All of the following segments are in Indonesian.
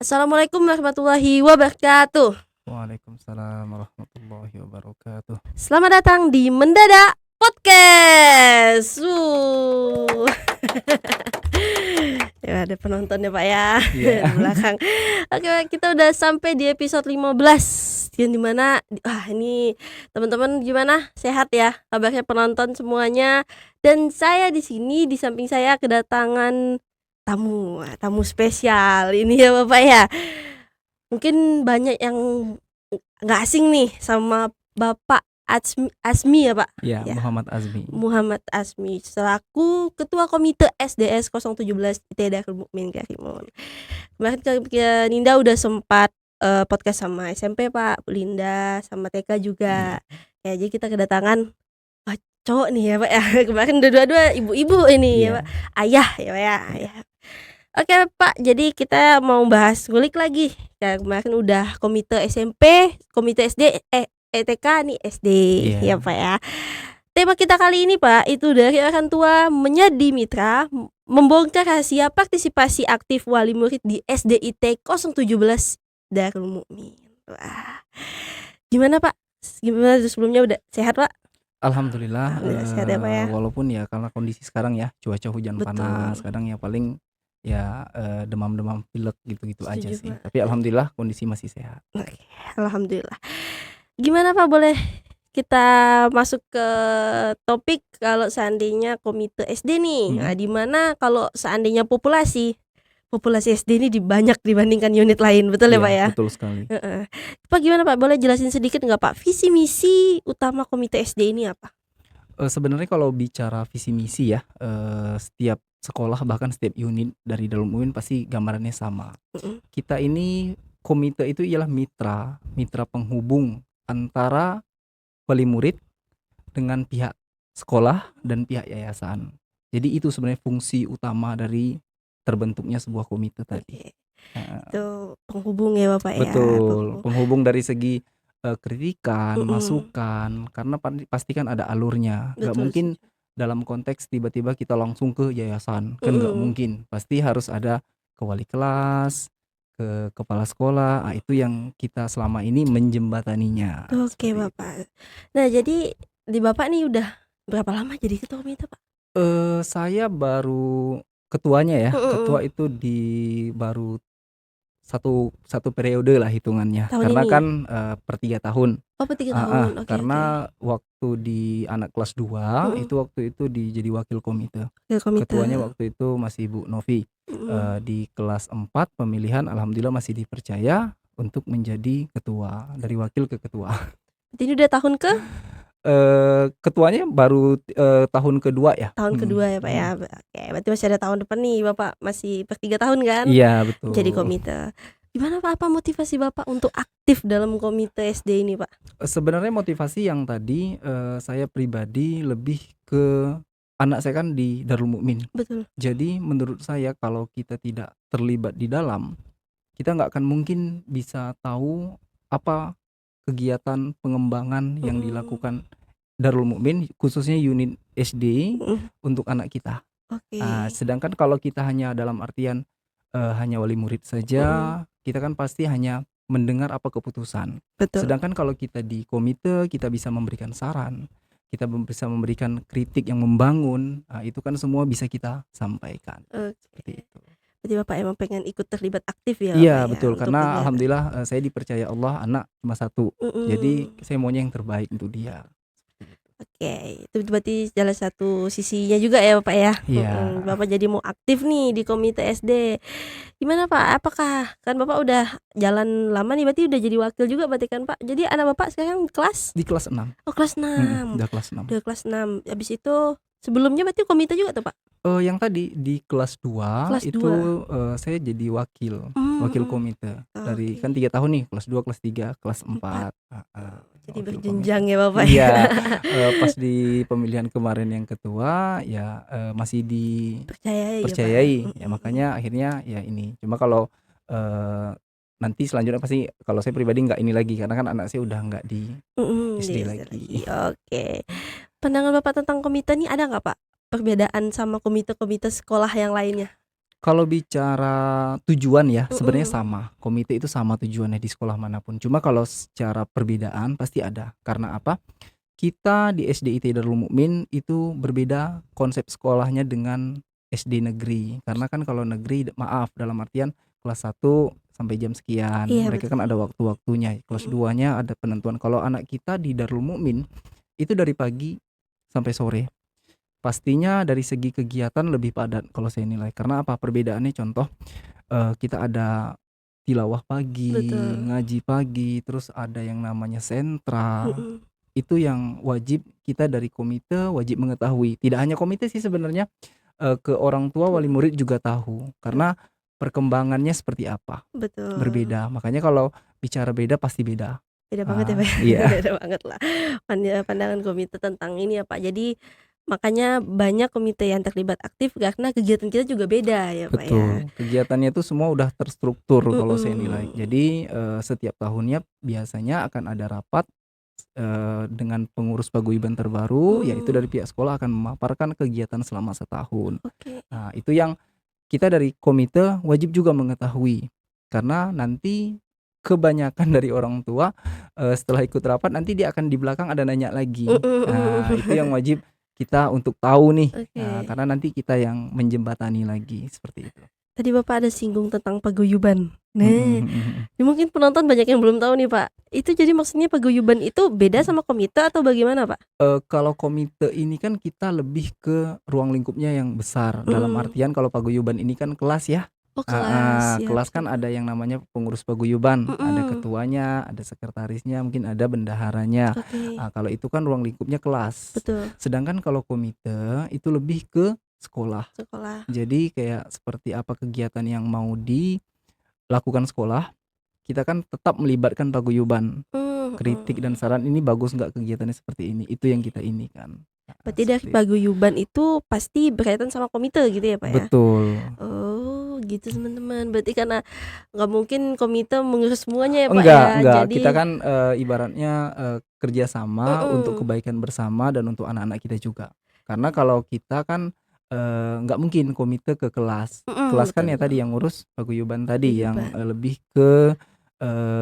Assalamualaikum warahmatullahi wabarakatuh. Waalaikumsalam warahmatullahi wabarakatuh. Selamat datang di Mendadak Podcast. Ya, ada penontonnya Pak ya Iya. di belakang. Oke, kita udah sampai di episode 15 yang dimana ini teman-teman gimana? Sehat ya? Kabarnya penonton semuanya. Dan saya di sini di samping saya kedatangan tamu spesial ini ya Bapak ya. Mungkin banyak yang nggak asing nih sama Bapak Azmi ya Pak? Ya, Ya, Muhammad Azmi. Muhammad Azmi selaku Ketua Komite SDS 017 IT Darul Mukmin Karimun. Kemarin Ninda udah sempat podcast sama SMP Pak, Linda sama TK juga. Ya, jadi kita kedatangan cowok nih ya Pak ya. Kemarin dua-dua ibu-ibu ini ya Pak. Ayah ya Pak ya, ayah. Oke Pak, jadi kita mau bahas ngulik lagi. Ya, kemarin udah komite SMP, komite SD, TK nih SD ya Pak ya. Tema kita kali ini Pak, itu dari orang tua menjadi mitra, membongkar rahasia partisipasi aktif wali murid di SDIT 017 Darul Mukmin. Wah. Gimana Pak? Gimana sebelumnya, udah sehat Pak? Alhamdulillah, sehat ya Pak ya. walaupun ya karena kondisi sekarang ya cuaca hujan panas, kadang ya paling ya demam-demam pilek gitu-gitu aja sih. Tapi alhamdulillah kondisi masih sehat. Oke, alhamdulillah. Gimana Pak, boleh kita masuk ke topik kalau seandainya komite SD nih. Nah, di mana kalau seandainya populasi SD ini banyak dibandingkan unit lain, betul ya Pak ya? Betul sekali. Pak, gimana Pak, boleh jelasin sedikit nggak Pak, visi misi utama komite SD ini apa? Sebenarnya kalau bicara visi misi ya, setiap sekolah bahkan setiap unit dari Darul Mukmin pasti gambarannya sama. Kita ini komite itu ialah mitra penghubung antara wali murid dengan pihak sekolah dan pihak yayasan. Jadi itu sebenarnya fungsi utama dari terbentuknya sebuah komite tadi. Itu penghubung ya Bapak ya. Betul, penghubung dari segi kritikan, masukan, karena pasti kan ada alurnya. Nggak mungkin dalam konteks tiba-tiba kita langsung ke yayasan, kan nggak mungkin. Pasti harus ada ke wali kelas, ke kepala sekolah. Itu yang kita selama ini menjembataninya. Oke Bapak. Nah, jadi di Bapak nih udah berapa lama jadi ketua komite Pak? Saya baru ketuanya ya. Ketua itu baru satu periode lah hitungannya. Tahun Karena ini kan per 3 tahun. Oh, per 3 tahun. Karena waktu di anak kelas 2 itu waktu itu jadi wakil komite. Ketuanya waktu itu masih Bu Novi. Di kelas 4 pemilihan alhamdulillah masih dipercaya untuk menjadi ketua, dari wakil ke ketua. Ini udah tahun ke? Ketuanya baru tahun kedua ya. Tahun kedua ya Pak ya. Oke, berarti masih ada tahun depan nih, Bapak masih per 3 tahun kan? Iya betul. Jadi komite. Gimana Pak, apa motivasi Bapak untuk aktif dalam komite SD ini Pak? Sebenarnya motivasi yang tadi saya pribadi lebih ke anak saya kan di Darul Mukmin. Betul. Jadi menurut saya kalau kita tidak terlibat di dalam, kita nggak akan mungkin bisa tahu apa kegiatan pengembangan yang dilakukan Darul Mukmin, khususnya unit SD untuk anak kita. Sedangkan kalau kita hanya dalam artian hanya wali murid saja, kita kan pasti hanya mendengar apa keputusan. Betul. Sedangkan kalau kita di komite, kita bisa memberikan saran, kita bisa memberikan kritik yang membangun. Itu kan semua bisa kita sampaikan. Seperti itu. Berarti Bapak emang pengen ikut terlibat aktif ya? Iya betul, karena alhamdulillah saya dipercaya Allah anak cuma satu. Jadi saya maunya yang terbaik untuk dia. Oke, itu berarti salah satu sisinya juga ya Bapak ya. Iya. Bapak jadi mau aktif nih di komite SD. Gimana Pak? Apakah kan Bapak udah jalan lama nih, berarti udah jadi wakil juga berarti kan Pak? Jadi anak Bapak sekarang di kelas 6. Oh, kelas 6. Udah kelas 6. Udah kelas 6. Habis itu sebelumnya berarti komite juga tuh Pak? Yang tadi di kelas 2 itu saya jadi wakil komite. Dari kan 3 tahun nih, kelas 2, kelas 3, kelas 4. Jadi berjenjang ya Bapak. Iya. Pas di pemilihan kemarin yang ketua ya masih dipercayai ya, makanya akhirnya ya ini. Cuma kalau nanti selanjutnya pasti kalau saya pribadi nggak ini lagi, karena kan anak saya udah nggak di SD lagi. Oke. Pandangan Bapak tentang komite nih ada nggak Pak perbedaan sama komite-komite sekolah yang lainnya? Kalau bicara tujuan ya, sebenarnya Mhm. sama. Komite itu sama tujuannya di sekolah manapun. Cuma kalau secara perbedaan pasti ada. Karena apa? Kita di SDIT Darul Mukmin itu berbeda konsep sekolahnya dengan SD negeri. Karena kan kalau negeri maaf dalam artian kelas 1 sampai jam sekian. Iya Mereka kan betul. ada waktu-waktunya. Kelas Mhm. 2-nya ada penentuan. Kalau anak kita di Darul Mukmin itu dari pagi sampai sore. Pastinya dari segi kegiatan lebih padat kalau saya nilai. Karena apa? Perbedaannya contoh, kita ada tilawah pagi, Betul. ngaji pagi, terus ada yang namanya sentra. Mhm. Itu yang wajib kita dari komite wajib mengetahui. Tidak hanya komite sih sebenarnya, ke orang tua, wali Mhm. murid juga tahu. Karena perkembangannya seperti apa, Betul. berbeda. Makanya kalau bicara beda pasti beda. Beda banget ya, Pak, ya? Iya. Beda banget lah pandangan komite tentang ini ya, Pak. Jadi makanya banyak komite yang terlibat aktif karena kegiatan kita juga beda ya, Pak, ya? Betul, kegiatannya itu semua udah terstruktur kalau saya nilai. Mhm. Jadi, setiap tahunnya biasanya akan ada rapat, dengan pengurus paguyuban terbaru, yaitu Mhm. dari pihak sekolah akan memaparkan kegiatan selama setahun. Oke. Nah, itu yang kita dari komite wajib juga mengetahui, karena nanti kebanyakan dari orang tua, setelah ikut rapat nanti dia akan di belakang ada nanya lagi. Mhm Nah, itu yang mhm. wajib kita untuk tahu nih, Oke. karena nanti kita yang menjembatani lagi, seperti itu. Tadi Bapak ada singgung tentang paguyuban. Mhm Nah, mhm mhm. ini mungkin penonton banyak yang belum tahu nih, Pak. Itu jadi maksudnya paguyuban itu beda Mhm. sama komite atau bagaimana, Pak? Kalau komite ini kan kita lebih ke ruang lingkupnya yang besar, dalam Mhm. artian kalau paguyuban ini kan kelas ya. Oh, kelas, Heeh, siap kelas kan siap. ada yang namanya pengurus paguyuban, ada Mhm. ketuanya, ada sekretarisnya, mungkin ada bendaharanya. Oke, Kalau itu kan ruang lingkupnya kelas. betul. Sedangkan kalau komite itu lebih ke sekolah. Sekolah. Jadi kayak seperti apa kegiatan yang mau dilakukan sekolah, kita kan tetap melibatkan paguyuban. Kritik dan Mhm. saran, "Ini bagus nggak kegiatannya seperti ini?" Itu yang kita ini kan. Heeh, Berarti dari seperti itu. paguyuban itu pasti berkaitan sama komite gitu ya, Pak, ya? Betul. Oh, gitu teman-teman. Berarti karena nggak mungkin komite mengurus semuanya ya, Pak, ya? Enggak, kita Jadi kan, ibaratnya, kerja sama untuk mhm, kebaikan bersama dan untuk anak-anak kita juga. Karena kalau kita kan, nggak mungkin komite ke kelas. mhm, Kelas kan betul ya tadi betul. yang ngurus paguyuban tadi yang, Paguyuban. lebih ke,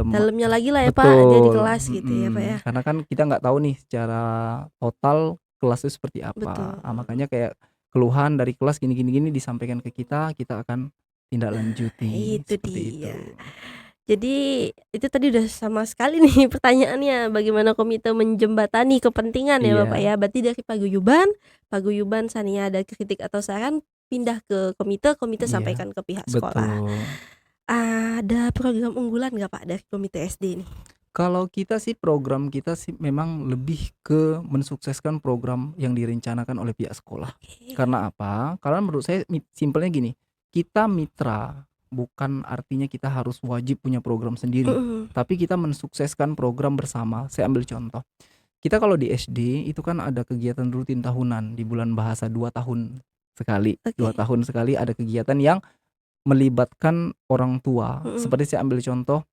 ma Dalamnya lagi lah ya, Pak, dia di betul, kelas gitu ya, Pak, ya? karena kan kita nggak tahu nih secara total kelas itu seperti apa. Betul. Makanya kayak keluhan dari kelas gini gini gini disampaikan ke kita akan tindak Nah, lanjuti, itu seperti itu. dia. Jadi itu tadi udah sama sekali nih pertanyaannya, bagaimana komite menjembatani kepentingan ya, Bapak, Iya, ya. Berarti dari paguyuban seandainya ada kritik atau saran pindah ke komite, komite iya, sampaikan ke pihak sekolah. betul. Ada program unggulan nggak, Pak, dari komite SD nih? Kalau kita sih program kita sih memang lebih ke mensukseskan program yang direncanakan oleh pihak sekolah. Oke. Karena apa? Karena menurut saya simpelnya gini, kita mitra, bukan artinya kita harus wajib punya program sendiri, Mhm. tapi kita mensukseskan program bersama. Saya ambil contoh, kita kalau di SD itu kan ada kegiatan rutin tahunan di bulan bahasa 2 tahun sekali. 2 Oke. tahun sekali ada kegiatan yang melibatkan orang tua. Mhm. Seperti saya ambil contoh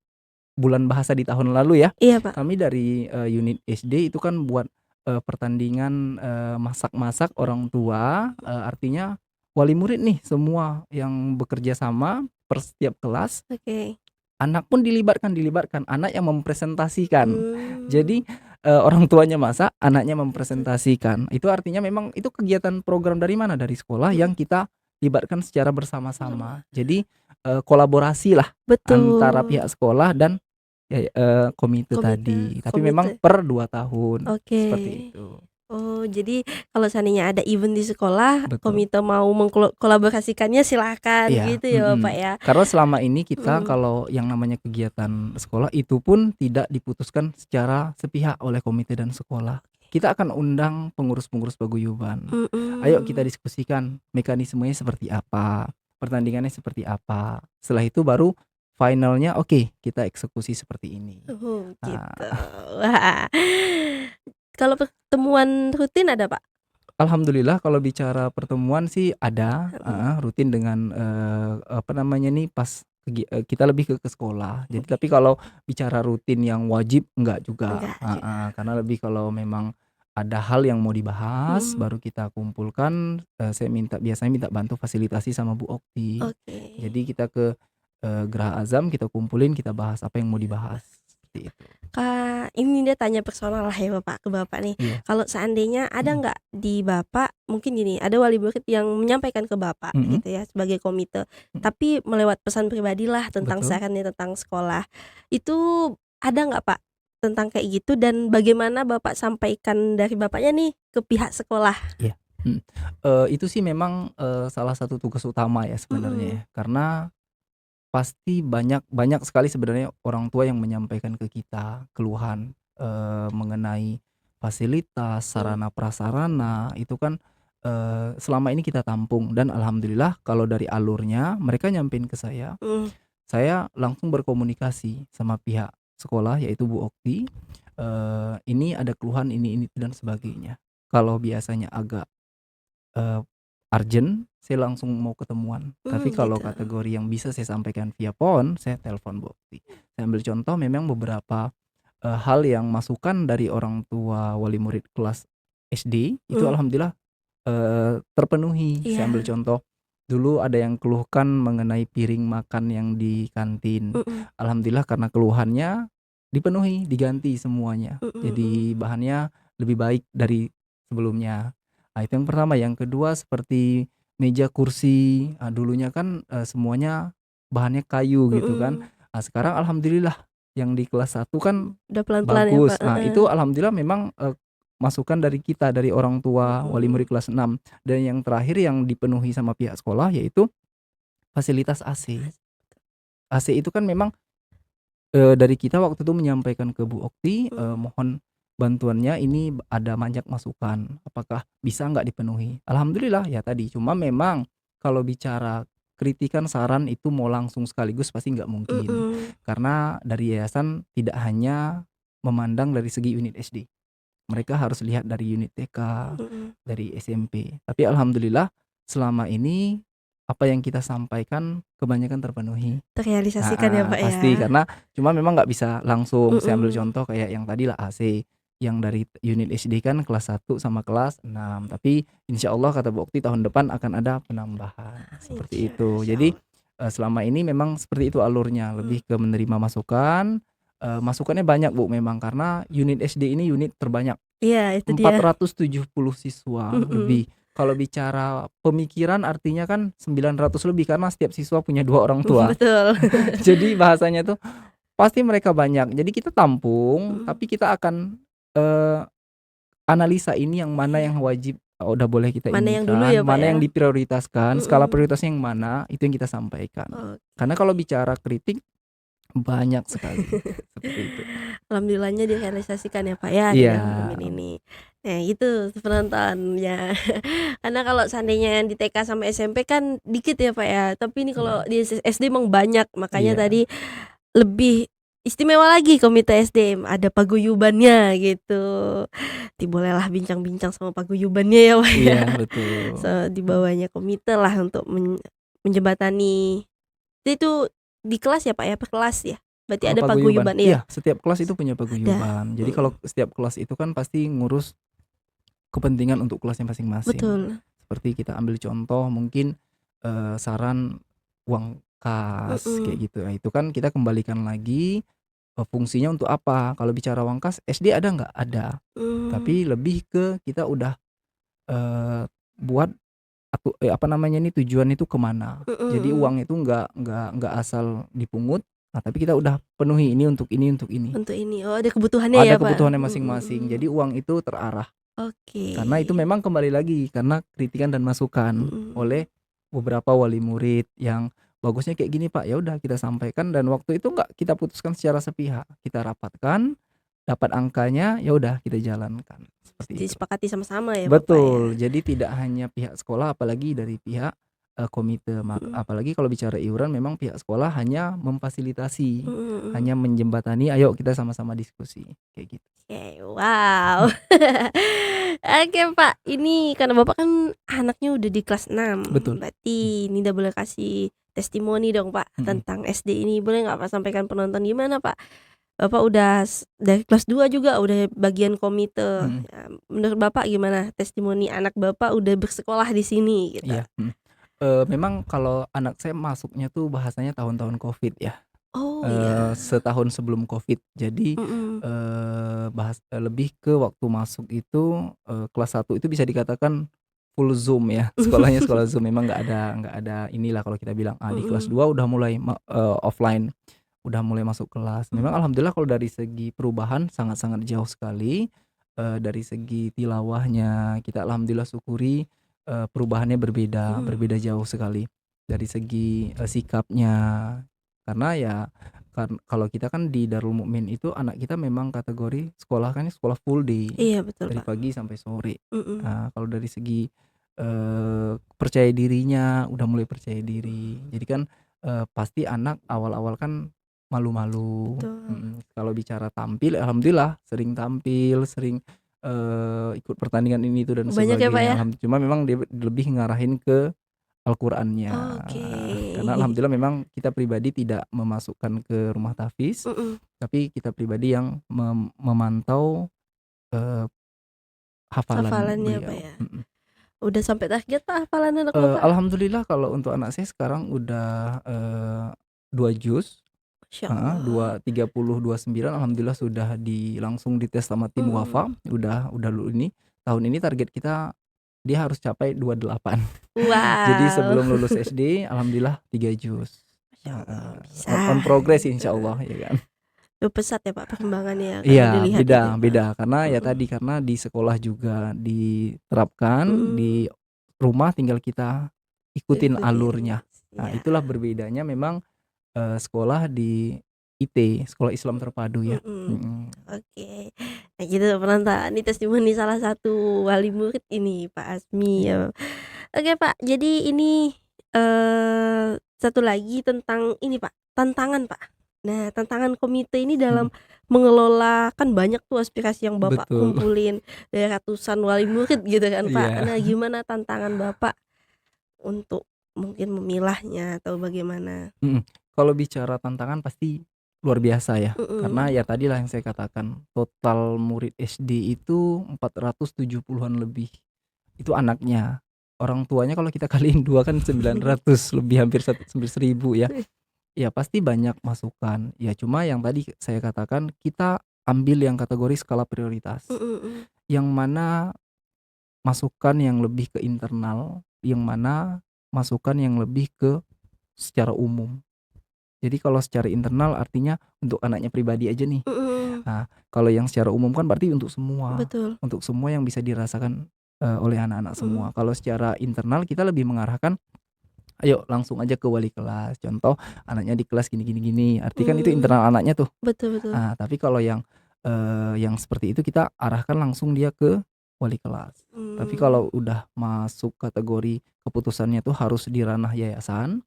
bulan bahasa di tahun lalu ya, Iya, Pak. kami dari, unit SD itu kan buat, pertandingan, masak-masak orang tua, artinya wali murid nih semua yang bekerja sama per setiap kelas, Oke. anak pun dilibatkan, anak yang mempresentasikan. Mmm, Jadi, orang tuanya masak, anaknya gitu. mempresentasikan. Itu artinya memang itu kegiatan program dari mana, dari sekolah Mhm. yang kita libatkan secara Sama. bersama-sama. Jadi, kolaborasilah antara Betul. pihak sekolah dan komite Komite tadi, tapi memang komite. per 2 tahun, Oke. seperti itu. Oh, jadi kalau seandainya ada event di sekolah, Betul. komite mau kolaborasikannya silakan Iya, gitu ya, Bapak, ya? karena selama ini kita Mhm. kalau yang namanya kegiatan sekolah itu pun tidak diputuskan secara sepihak oleh komite dan sekolah. Kita akan undang pengurus-pengurus paguyuban. Ayo kita Mhm. diskusikan mekanismenya seperti apa, pertandingannya seperti apa. Setelah itu baru finalnya oke, kita eksekusi seperti ini. Oh, gitu. Nah, Wah. Kalau pertemuan rutin ada, Pak? alhamdulillah kalau bicara pertemuan sih ada, Mhm. rutin dengan, apa namanya nih, pas kita lebih ke sekolah. Jadi Oke. tapi kalau bicara rutin yang wajib enggak juga, Enggak juga. heeh, karena lebih kalau memang ada hal yang mau dibahas Mhm. baru kita kumpulkan, saya biasanya minta bantu fasilitasi sama Bu Okti. Oke. Jadi kita ke, Geraha Azam, kita kumpulin, kita bahas apa yang mau dibahas, seperti itu. Kak, ini dia tanya personal lah ya Bapak ke Bapak nih. Iya, Kalau seandainya ada mhm, nggak di Bapak mungkin gini, ada wali murid yang menyampaikan ke Bapak mhm, gitu ya sebagai komite, mhm, tapi melewat pesan pribadilah tentang betul. sarannya tentang sekolah. Itu ada nggak Pak tentang kayak gitu dan bagaimana Bapak sampaikan dari Bapaknya nih ke pihak sekolah? Iya, mhm. Itu sih memang, salah satu tugas utama ya sebenarnya Mhm, ya, karena pasti banyak banyak sekali sebenarnya orang tua yang menyampaikan ke kita keluhan, mengenai fasilitas, mhm, sarana prasarana itu kan, selama ini kita tampung dan alhamdulillah kalau dari alurnya mereka nyampein ke mhm, saya langsung berkomunikasi sama pihak sekolah yaitu Bu Okti, ini ada keluhan ini dan sebagainya. Kalau biasanya agak Eee, urgent, saya langsung mau ketemuan. Tapi kalau gitu. kategori yang bisa saya sampaikan via phone, saya telepon Bu Okti. Saya ambil contoh memang beberapa, hal yang masukan dari orang tua wali murid kelas SD, itu Mhm, alhamdulillah, terpenuhi. Saya ambil iya, contoh, dulu ada yang keluhkan mengenai piring makan yang di kantin. mhm, Alhamdulillah karena keluhannya dipenuhi, diganti semuanya. mhm mhm, Jadi bahannya lebih baik dari sebelumnya. Nah, itu yang pertama. Yang kedua seperti meja, kursi, dulunya kan, semuanya bahannya kayu gitu kan. mhm. Nah, sekarang alhamdulillah yang di kelas satu kan Udah pelan-pelan ya bagus. Pak? Nah, Heeh, itu alhamdulillah memang, masukan dari kita, dari orang tua wali mhm. murid kelas 6. Dan yang terakhir yang dipenuhi sama pihak sekolah yaitu fasilitas AC. AC itu kan memang, dari kita waktu itu menyampaikan ke Bu Okti, Mhm, mohon bantuannya ini ada banyak masukan, apakah bisa nggak dipenuhi? Alhamdulillah ya tadi, cuma memang kalau bicara kritikan, saran itu mau langsung sekaligus pasti nggak mungkin. mhm, Karena dari yayasan tidak hanya memandang dari segi unit SD, mereka harus lihat dari unit TK, mhm. dari SMP. Tapi alhamdulillah selama ini apa yang kita sampaikan kebanyakan terpenuhi. Terrealisasikan ya Heeh, Pak ya? pasti karena cuma memang nggak bisa langsung. Saya ambil Mhm, contoh kayak yang tadi lah AC, yang dari unit SD kan kelas 1 sama kelas 6, tapi insya Allah kata Bu Okti tahun depan akan ada penambahan, seperti itu. Jadi, insyaallah, selama ini memang seperti itu alurnya, mhm. lebih ke menerima masukan, masukannya banyak Bu memang karena unit SD ini unit terbanyak, Iya itu dia, 470 siswa mhm. lebih. Kalau bicara pemikiran artinya kan 900 lebih karena setiap siswa punya 2 orang tua. Betul. Jadi bahasanya tuh pasti mereka banyak. Jadi kita tampung, Mhm, tapi kita akan, eee, analisa ini yang mana iya, yang wajib, udah boleh kita mana yang dulu inikan, ya Pak mana ya? yang diprioritaskan, skala Mhm, prioritasnya yang mana, itu yang kita sampaikan. Karena oke. kalau bicara kritik banyak sekali, seperti itu. Alhamdulillahnya direalisasikan ya Pak ya di Iya, dalam momen ini. Nah itu penontonnya. Karena kalau seandainya yang di TK sama SMP kan dikit ya Pak ya, tapi ini kalau iya, di SD emang banyak, makanya iya, tadi lebih istimewa lagi komite SD, ada paguyubannya gitu. Bolehlah bincang-bincang sama paguyubannya ya, Pak, ya. iya betul. Di bawahnya komite lah untuk menjembatani. Itu di kelas ya, Pak, ya? Per kelas ya? Berarti Kalau ada paguyuban, paguyuban iya? iya setiap kelas itu punya Ada, paguyuban. Jadi kalau mhm, setiap kelas itu kan pasti ngurus kepentingan untuk kelasnya masing-masing. betul, Seperti kita ambil contoh mungkin, saran uang kas mhm, kayak gitu. Nah itu kan kita kembalikan lagi, fungsinya untuk apa. Kalau bicara uang kas SD ada nggak? Ada. mmm, Tapi lebih ke kita udah, buat apa namanya ini, tujuan itu ke mana. mhm Jadi mhm, uang itu nggak asal dipungut, nah tapi kita udah penuhi ini untuk ini untuk ini. untuk ini, oh ada kebutuhannya ya, Ada Pak? kebutuhannya masing-masing. Mhm, Jadi uang itu terarah. oke, Karena itu memang kembali lagi karena kritikan dan masukan mhm, oleh beberapa wali murid yang bagusnya kayak gini Pak, ya udah kita sampaikan dan waktu itu nggak kita putuskan secara sepihak, kita rapatkan, dapat angkanya, ya udah kita jalankan, seperti itu. disepakati sama-sama ya, Bapak, ya? Betul, jadi tidak hanya pihak sekolah apalagi dari pihak, komite Mhm, apalagi kalau bicara iuran memang pihak sekolah hanya memfasilitasi, mhm mhm. hanya menjembatani, "Ayo kita sama-sama diskusi," kayak gitu. Oke, wow. Oke, Pak, ini karena Bapak kan anaknya udah di kelas 6, Betul, mhm, berarti Ninda boleh kasih testimoni dong, Pak, mhm. tentang SD ini. Boleh nggak Pak sampaikan penonton gimana, Pak, Bapak udah dari kelas 2 juga udah bagian komite. Mhm. Ya, menurut Bapak gimana testimoni anak Bapak udah bersekolah di sini gitu? Iya, memang kalau anak saya masuknya tuh bahasanya tahun-tahun Covid ya, Oh iya, setahun sebelum Covid. Jadi, mhm. lebih ke waktu masuk itu, kelas 1 itu bisa dikatakan full Zoom ya, sekolahnya sekolah Zoom. Memang nggak ada inilah kalau kita bilang, di kelas Mhm, 2 udah mulai offline, udah mulai masuk kelas. Memang mhm. alhamdulillah kalau dari segi perubahan sangat-sangat jauh sekali, dari segi tilawahnya kita alhamdulillah syukuri, perubahannya berbeda Mhm. berbeda jauh sekali. Dari segi, sikapnya, karena ya kalau kita kan di Darul Mukmin itu anak kita memang kategori sekolah kan sekolah full day, Iya betul, dari Pak. pagi sampai sore. Mhm. Kalau dari segi, percaya dirinya udah mulai percaya diri. Jadi kan, pasti anak awal-awal kan malu-malu, Betul. kalau bicara tampil alhamdulillah sering tampil, sering, ikut pertandingan ini itu dan Banyak ya, Pak, sebagainya ya? cuma memang dia lebih ngarahin ke Al-Qur'annya, Oke. karena alhamdulillah memang kita pribadi tidak memasukkan ke rumah tahfiz, Mhm. tapi kita pribadi yang memantau, eee, hafalan Hafalannya, Pak, beliau, ya? Udah sampai target, Pak, hafalan anak Bapak? Alhamdulillah kalau untuk anak saya sekarang udah, 2 juz, Masya heeh, Allah. 29 alhamdulillah sudah langsung dites sama tim Wafa, Mhm. udah ini, tahun ini target kita dia harus capai 28. Jadi Wow. sebelum lulus SD alhamdulillah 3 juz, Masya Allah, heeh, bisa. on progress Heeh. insyaallah ya kan. Cukup pesat ya, Pak, perkembangannya kalau Iya, dilihat beda ini, Pak. beda karena ya Mhm. tadi, karena di sekolah juga diterapkan, Mhm. di rumah tinggal kita ikutin Ikutin. alurnya. Nah, Iya. itulah berbedanya memang, sekolah di IT, Sekolah Islam Terpadu ya, Mhm. mhm, Oke. Nah, kita penonton, ini testimoni salah satu wali murid ini, Pak Azmi iya, ya. Oke, Pak, jadi ini, satu lagi tentang ini, Pak, tantangan, Pak. Nah, tantangan komite ini mhm, dalam mengelola kan banyak tuh aspirasi yang Bapak betul, kumpulin dari ratusan wali murid gitu kan, Pak. iya, Nah, gimana tantangan Bapak untuk mungkin memilahnya atau bagaimana? mhm. Kalau bicara tantangan pasti luar biasa ya, karena Mhm. ya tadilah yang saya katakan, total murid SD itu 470-an lebih. Itu anaknya. Orang tuanya kalau kita kaliin 2 kan 900 lebih, hampir 1000 ya. Ya pasti banyak masukan. Ya cuma yang tadi saya katakan, kita ambil yang kategori skala prioritas. Mhm, mhm. Yang mana masukan yang lebih ke internal, yang mana masukan yang lebih ke secara umum. Jadi kalau secara internal artinya untuk anaknya pribadi aja nih. Mhm. Nah, kalau yang secara umum kan berarti Betul. untuk semua yang bisa dirasakan, oleh anak-anak semua. Mhm. Kalau secara internal kita lebih mengarahkan, ayo langsung aja ke wali kelas. Contoh anaknya di kelas gini gini gini, arti kan itu Mmm. internal anaknya tuh. Betul, betul. Tapi kalau yang seperti itu kita arahkan langsung dia ke wali kelas. Tapi Mmm. kalau udah masuk kategori keputusannya tuh harus di ranah yayasan,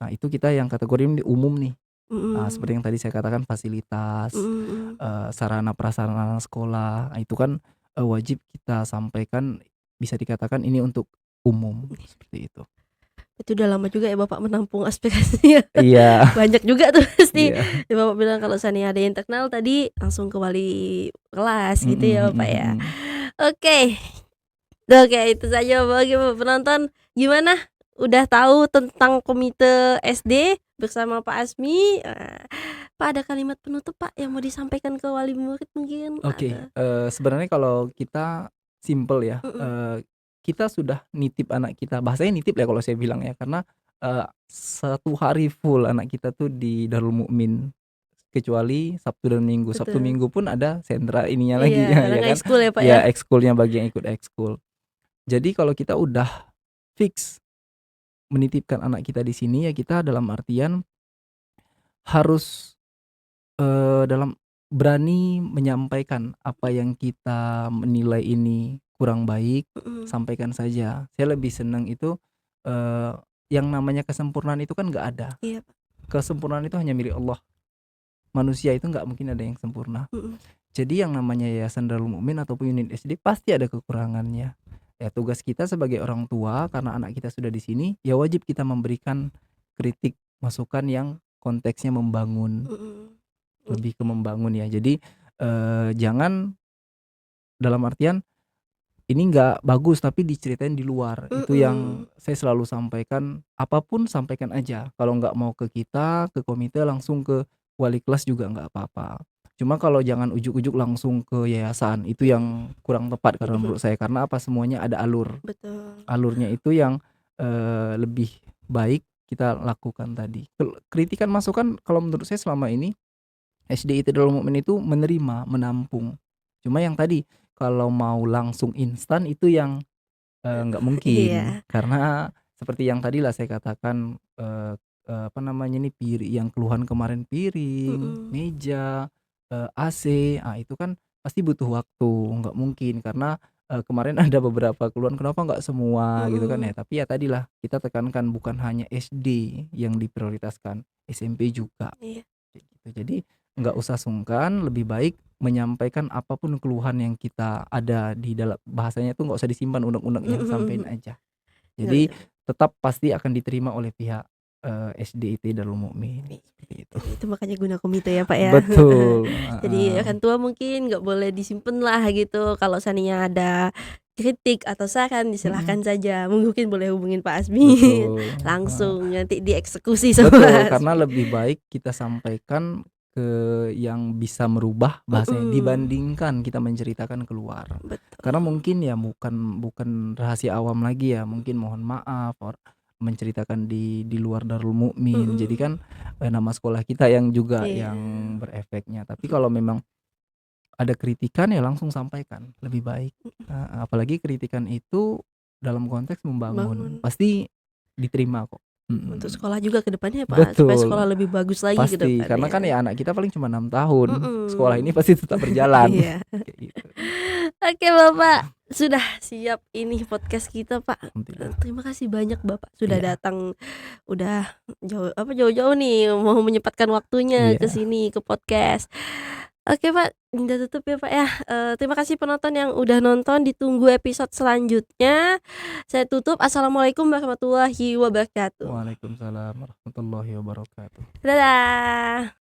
nah itu kita yang kategori ini umum nih. Mhm. Seperti yang tadi saya katakan fasilitas, Mhm, mhm. sarana prasarana sekolah, itu kan, wajib kita sampaikan, bisa dikatakan ini untuk umum, seperti itu. Itu udah lama juga ya Bapak menampung aspirasinya. Iya, Banyak juga tuh pasti. iya, Ya Bapak bilang kalau seandainya ada internal tadi langsung ke wali kelas gitu mhm, ya Bapak mhm, ya. mhm. Oke. Oke itu saja bagi penonton. Gimana? Udah tahu tentang komite SD bersama Pak Azmi. Pak ada kalimat penutup Pak yang mau disampaikan ke wali murid mungkin Oke, ada? sebenarnya kalau kita simpel ya, Mhm, kita sudah nitip anak kita, bahasanya nitip ya kalau saya bilang ya, karena, 1 hari full anak kita tuh di Darul Mukmin. Kecuali Sabtu dan Minggu. Sabtu betul. Minggu pun ada sentra ininya Iya, lagi ya karena ya kan. ekskul ya Pak ya? Ya ekskulnya bagi yang ikut ekskul. Jadi kalau kita udah fix menitipkan anak kita di sini, ya kita dalam artian harus, dalam berani menyampaikan apa yang kita menilai ini kurang baik, Mhm. sampaikan saja. Saya lebih senang itu, eee, yang namanya kesempurnaan itu kan nggak ada. Iya Pak. Kesempurnaan itu hanya milik Allah. Manusia itu nggak mungkin ada yang sempurna. Mhm. Jadi yang namanya Yayasan Darul Mukmin ataupun unit SD pasti ada kekurangannya. Ya tugas kita sebagai orang tua karena anak kita sudah di sini, ya wajib kita memberikan kritik, masukan yang konteksnya membangun. Mhm. lebih ke membangun ya. Jadi jangan dalam artian ini nggak bagus tapi diceritain di luar. Itu yang saya selalu sampaikan, apapun sampaikan aja. Kalau nggak mau ke kita, ke komite, langsung ke wali kelas juga nggak apa-apa. Cuma kalau jangan ujuk-ujuk langsung ke yayasan, itu yang kurang tepat karena menurut saya. Karena apa, semuanya ada alur. Betul. Alurnya itu yang lebih baik kita lakukan tadi. Kritikan masukan kalau menurut saya selama ini SDIT Darul Mukmin itu menerima, menampung. Cuma yang tadi kalau mau langsung instan itu yang nggak mungkin. Iya. Karena seperti yang tadi lah saya katakan, apa namanya nih, yang keluhan kemarin piring, meja, AC, itu kan pasti butuh waktu, nggak mungkin karena kemarin ada beberapa keluhan kenapa nggak semua gitu kan ya. Tapi ya tadilah kita tekankan bukan hanya SD yang diprioritaskan, SMP juga. Iya. Kayak gitu. Jadi nggak usah sungkan, lebih baik menyampaikan apapun keluhan yang kita ada di dalam bahasanya tuh nggak usah disimpan unek-uneknya, sampein aja. Jadi tetap pasti akan diterima oleh pihak SDIT Darul Mukmin, seperti itu. Itu makanya guna komite ya Pak ya. Betul. Jadi orang tua mungkin nggak boleh disimpan lah gitu. Kalau seandainya ada kritik atau saran silahkan saja. Mungkin boleh hubungin Pak Asmin Betul. langsung nanti dieksekusi sama Betul, Pak karena Asmin. lebih baik kita sampaikan ke yang bisa merubah bahasanya dibandingkan kita menceritakan keluar. Betul. Karena mungkin ya bukan rahasia awam lagi ya, mungkin mohon maaf menceritakan di luar Darul Mukmin. Jadi kan nama sekolah kita yang juga Iya. yang berefeknya. Tapi kalau memang ada kritikan ya langsung sampaikan, lebih baik. Apalagi kritikan itu dalam konteks membangun, pasti diterima kok. Untuk sekolah juga ke depannya ya Pak, supaya sekolah lebih bagus lagi ke Pasti, karena kan depannya. ya anak kita paling cuma 6 tahun. Sekolah ini pasti tetap berjalan. Iya. Kayak gitu. Oke Bapak, sudah siap ini podcast kita Pak. Alhamdulillah. Terima kasih banyak Bapak sudah Iya. datang, udah jauh-jauh nih mau menyempatkan waktunya Iya. ke sini ke podcast. Oke Pak, udah tutup ya Pak ya. Terima kasih penonton yang udah nonton, ditunggu episode selanjutnya. Saya tutup. Assalamualaikum warahmatullahi wabarakatuh. Waalaikumsalam warahmatullahi wabarakatuh. Dadah.